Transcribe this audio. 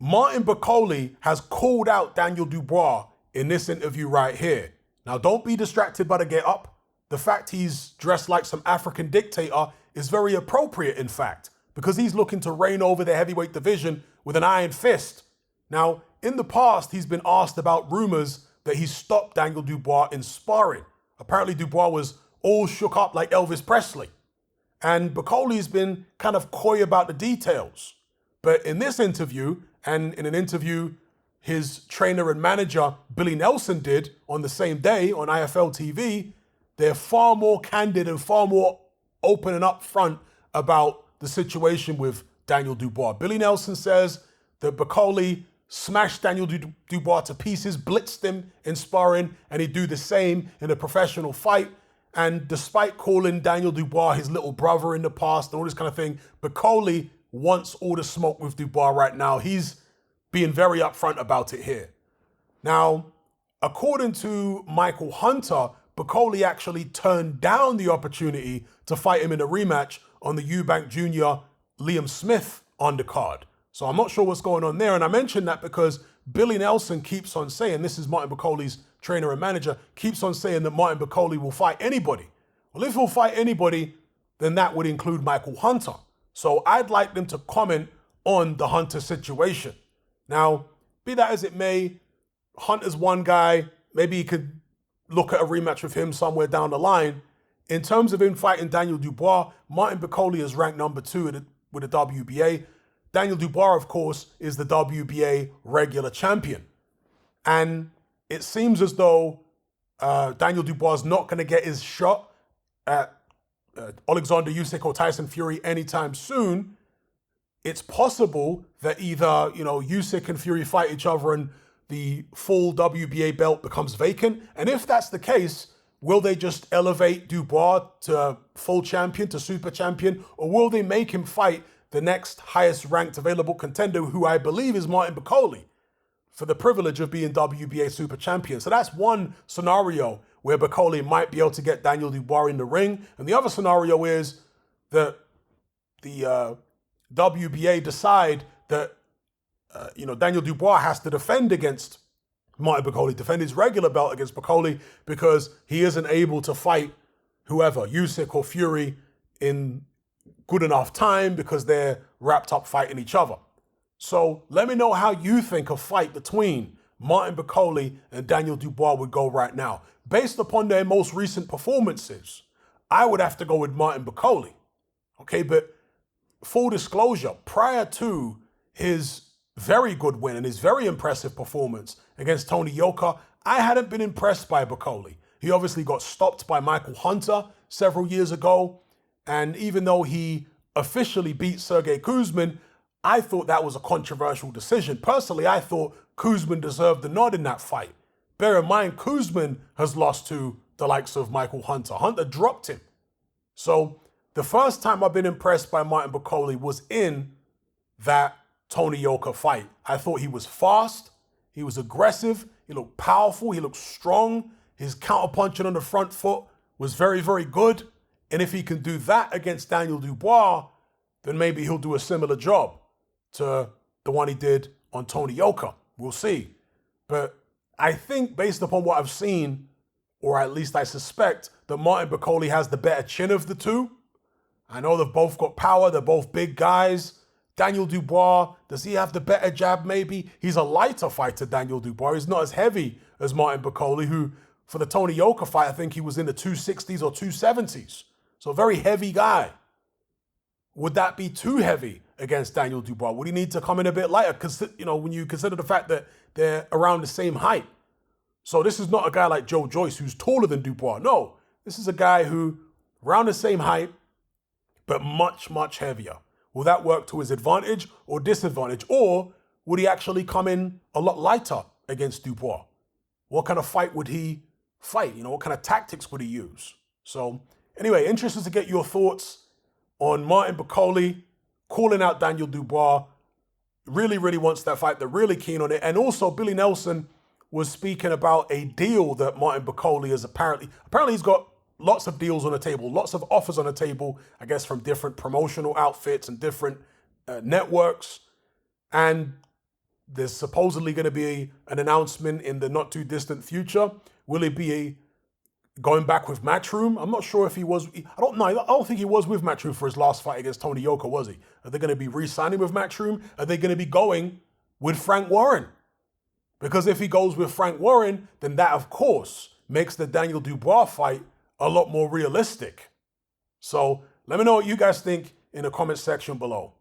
Martin Bakole has called out Daniel Dubois in this interview right here. Now, don't be distracted by the get up. The fact he's dressed like some African dictator is very appropriate, in fact, because he's looking to reign over the heavyweight division with an iron fist. Now, in the past, he's been asked about rumors that he stopped Daniel Dubois in sparring. Apparently, Dubois was all shook up like Elvis Presley. And Bakole's been kind of coy about the details. But in this interview, and in an interview his trainer and manager, Billy Nelson, did on the same day on IFL TV, they're far more candid and far more open and upfront about the situation with Daniel Dubois. Billy Nelson says that Bakole smashed Daniel Dubois to pieces, blitzed him in sparring, and he'd do the same in a professional fight. And despite calling Daniel Dubois his little brother in the past and all this kind of thing, Bakole wants all the smoke with Dubois right now. He's being very upfront about it here. Now, according to Michael Hunter, Bakole actually turned down the opportunity to fight him in a rematch on the Eubank Jr. Liam Smith undercard. So I'm not sure what's going on there. And I mentioned that because Billy Nelson keeps on saying, this is Martin Bakole's trainer and manager, keeps on saying that Martin Bakole will fight anybody. Well, if he'll fight anybody, then that would include Michael Hunter. So I'd like them to comment on the Hunter situation. Now, be that as it may, Hunter's one guy. Maybe he could look at a rematch with him somewhere down the line. In terms of him fighting Daniel Dubois, Martin Bakole is ranked number 2 with the WBA. Daniel Dubois, of course, is the WBA regular champion. And it seems as though Daniel Dubois is not going to get his shot at Alexander Usyk or Tyson Fury anytime soon. It's possible that either, Usyk and Fury fight each other and the full WBA belt becomes vacant. And if that's the case, will they just elevate Dubois to full champion, to super champion, or will they make him fight the next highest ranked available contender, who I believe is Martin Bakole, for the privilege of being WBA super champion? So that's one scenario where Bakole might be able to get Daniel Dubois in the ring. And the other scenario is that the WBA decide that Daniel Dubois has to defend against Martin Bakole, defend his regular belt against Bakole, because he isn't able to fight whoever, Usyk or Fury, in good enough time because they're wrapped up fighting each other. So let me know how you think a fight between Martin Bakole and Daniel Dubois would go right now. Based upon their most recent performances, I would have to go with Martin Bakole. Okay, but full disclosure, prior to his very good win and his very impressive performance against Tony Yoka, I hadn't been impressed by Bakole. He obviously got stopped by Michael Hunter several years ago. And even though he officially beat Sergey Kuzmin, I thought that was a controversial decision. Personally, I thought Kuzmin deserved the nod in that fight. Bear in mind, Kuzmin has lost to the likes of Michael Hunter. Hunter dropped him. So the first time I've been impressed by Martin Bakole was in that Tony Yoka fight. I thought he was fast, he was aggressive, he looked powerful, he looked strong. His counterpunching on the front foot was very, very good. And if he can do that against Daniel Dubois, then maybe he'll do a similar job to the one he did on Tony Yoka. We'll see. But I think based upon what I've seen, or at least I suspect, that Martin Bakole has the better chin of the two. I know they've both got power. They're both big guys. Daniel Dubois, does he have the better jab maybe? He's a lighter fighter, Daniel Dubois. He's not as heavy as Martin Bakole, who, for the Tony Yoka fight, I think he was in the 260s or 270s. So a very heavy guy. Would that be too heavy against Daniel Dubois? Would he need to come in a bit lighter? Because, when you consider the fact that they're around the same height. So this is not a guy like Joe Joyce who's taller than Dubois. No, this is a guy who around the same height, but much, much heavier. Will that work to his advantage or disadvantage? Or would he actually come in a lot lighter against Dubois? What kind of fight would he fight? What kind of tactics would he use? So anyway, interested to get your thoughts on Martin Bakole calling out Daniel Dubois. Really, really wants that fight. They're really keen on it. And also Billy Nelson was speaking about a deal that Martin Bakole is apparently he's got lots of deals on the table, lots of offers on the table, I guess, from different promotional outfits and different networks. And There's supposedly going to be an announcement in the not too distant future. Will it be going back with Matchroom? I'm not sure if he was. I don't know. I don't think he was with Matchroom for his last fight against Tony Yoka, was he? Are they going to be re-signing with Matchroom? Are they going to be going with Frank Warren? Because if he goes with Frank Warren, then that, of course, makes the Daniel Dubois fight a lot more realistic. So let me know what you guys think in the comment section below.